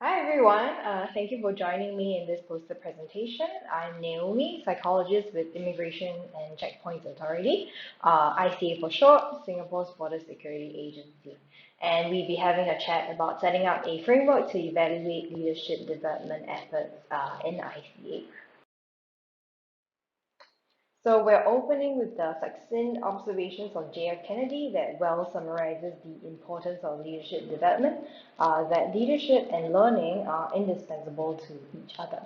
Hi everyone, thank you for joining me in this poster presentation. I'm Naomi, psychologist with Immigration and Checkpoints Authority, ICA for short, Singapore's Border Security Agency. And we'll be having a chat about setting up a framework to evaluate leadership development efforts in ICA. So we're opening with the succinct observations of J.F. Kennedy that well summarizes the importance of leadership development, that leadership and learning are indispensable to each other.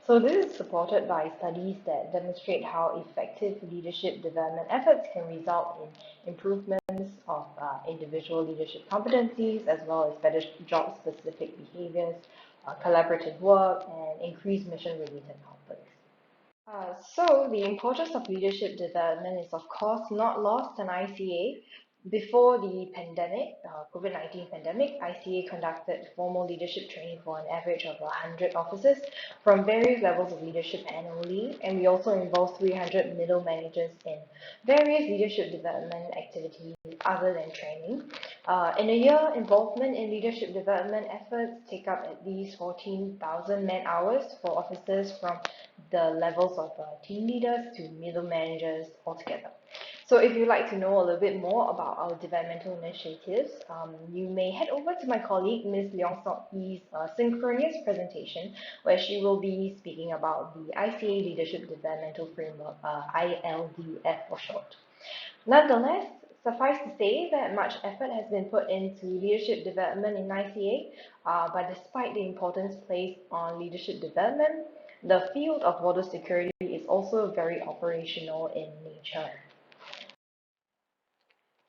So this is supported by studies that demonstrate how effective leadership development efforts can result in improvements of individual leadership competencies as well as better job-specific behaviors, collaborative work, and increased mission-related outputs. So the importance of leadership development is of course not lost on ICA. Before the pandemic, COVID-19 pandemic, ICA conducted formal leadership training for an average of 100 officers from various levels of leadership annually, and we also involved 300 middle managers in various leadership development activities other than training. In a year, involvement in leadership development efforts take up at least 14,000 man hours for officers from the levels of team leaders to middle managers altogether. So if you'd like to know a little bit more about our developmental initiatives, you may head over to my colleague, Ms. Leong Sok Yee's synchronous presentation, where she will be speaking about the ICA Leadership Developmental Framework, ILDF for short. Nonetheless, suffice to say that much effort has been put into leadership development in ICA, but despite the importance placed on leadership development, the field of border security is also very operational in nature.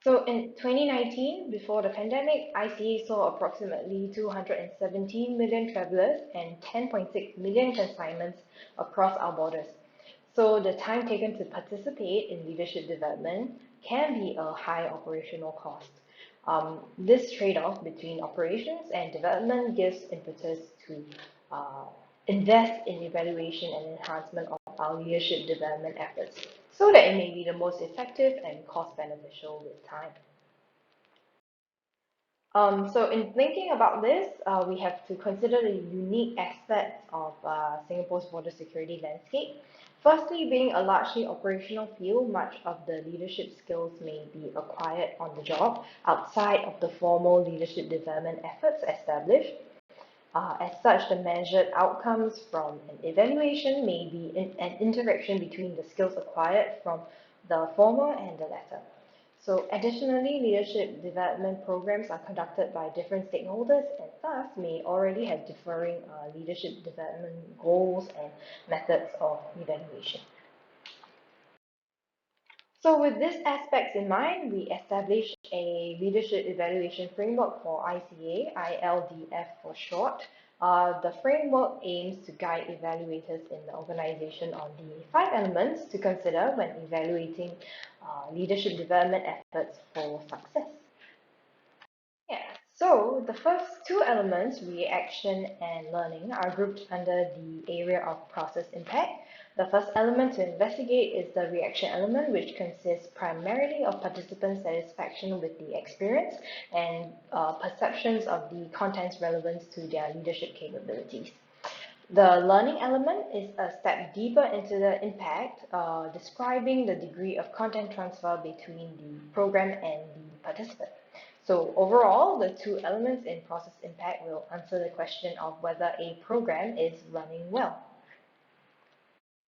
So in 2019, before the pandemic, ICA saw approximately 217 million travelers and 10.6 million consignments across our borders. So the time taken to participate in leadership development can be a high operational cost. This trade-off between operations and development gives impetus to uh, invest in evaluation and enhancement of our leadership development efforts so that it may be the most effective and cost beneficial with time. So in thinking about this, we have to consider the unique aspects of Singapore's border security landscape. Firstly, being a largely operational field, much of the leadership skills may be acquired on the job outside of the formal leadership development efforts established. As such, the measured outcomes from an evaluation may be an interaction between the skills acquired from the former and the latter. So additionally, leadership development programs are conducted by different stakeholders and thus may already have differing leadership development goals and methods of evaluation. So with these aspects in mind, we established a leadership evaluation framework for ICA, ILDF for short. The framework aims to guide evaluators in the organization on the 5 elements to consider when evaluating leadership development efforts for success. Yeah, so the first 2 elements, reaction and learning, are grouped under the area of process impact. The first element to investigate is the reaction element, which consists primarily of participant satisfaction with the experience and perceptions of the content's relevance to their leadership capabilities. The learning element is a step deeper into the impact, describing the degree of content transfer between the program and the participant. So overall, the 2 elements in process impact will answer the question of whether a program is running well.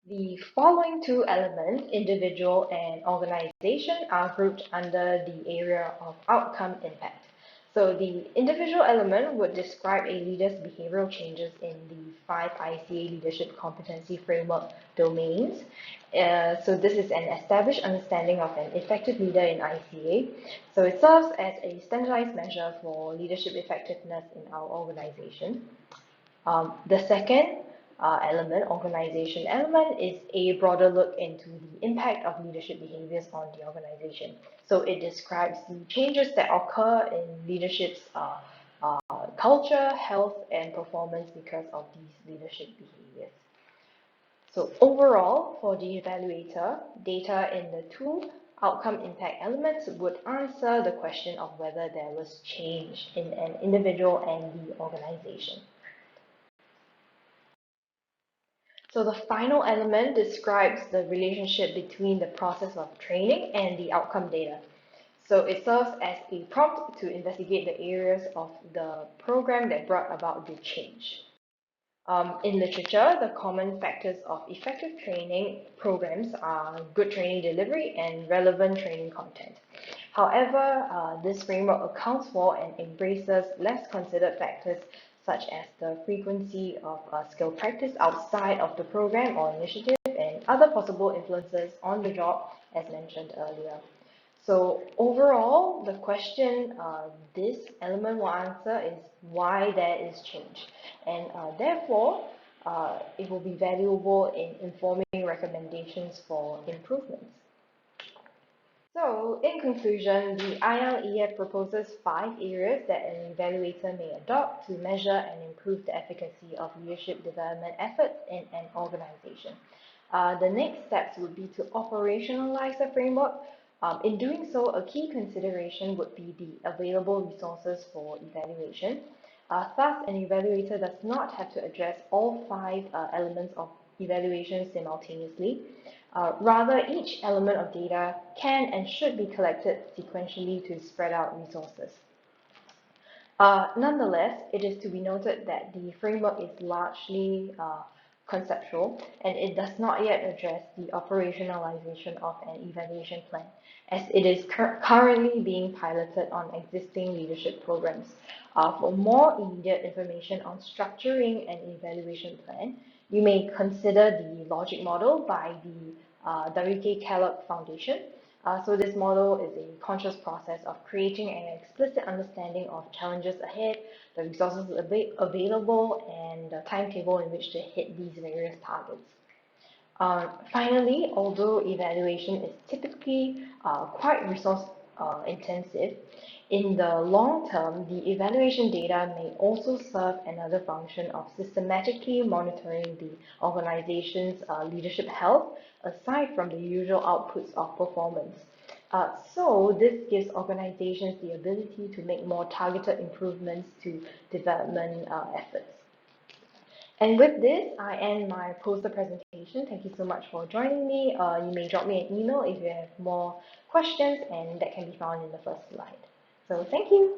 The following 2 elements, individual and organization, are grouped under the area of outcome impact. So the individual element would describe a leader's behavioral changes in the 5 ICA leadership competency framework domains. So this is an established understanding of an effective leader in ICA. So it serves as a standardized measure for leadership effectiveness in our organization. The second organization element, is a broader look into the impact of leadership behaviors on the organization. So it describes the changes that occur in leadership's culture, health, and performance because of these leadership behaviors. So overall, for the evaluator, data in the 2 outcome impact elements would answer the question of whether there was change in an individual and the organization. So the final element describes the relationship between the process of training and the outcome data. So it serves as a prompt to investigate the areas of the program that brought about the change. In literature, the common factors of effective training programs are good training delivery and relevant training content. However, this framework accounts for and embraces less considered factors such as the frequency of skill practice outside of the program or initiative and other possible influences on the job as mentioned earlier. So overall, the question this element will answer is why there is change. And therefore, it will be valuable in informing recommendations for improvements. So, in conclusion, the ILEF proposes 5 areas that an evaluator may adopt to measure and improve the efficacy of leadership development efforts in an organization. The next steps would be to operationalize the framework. In doing so, a key consideration would be the available resources for evaluation. Thus, an evaluator does not have to address all 5 elements of evaluation simultaneously. Rather, each element of data can and should be collected sequentially to spread out resources. Nonetheless, it is to be noted that the framework is largely conceptual and it does not yet address the operationalization of an evaluation plan, as it is currently being piloted on existing leadership programs. For more immediate information on structuring an evaluation plan, you may consider the logic model by the W.K. Kellogg Foundation. So this model is a conscious process of creating an explicit understanding of challenges ahead, the resources available, and the timetable in which to hit these various targets. Finally, although evaluation is typically quite resource intensive, in the long term, the evaluation data may also serve another function of systematically monitoring the organization's leadership health, aside from the usual outputs of performance. So this gives organizations the ability to make more targeted improvements to development efforts. And with this, I end my poster presentation. Thank you so much for joining me. You may drop me an email if you have more questions, and that can be found in the first slide. So thank you.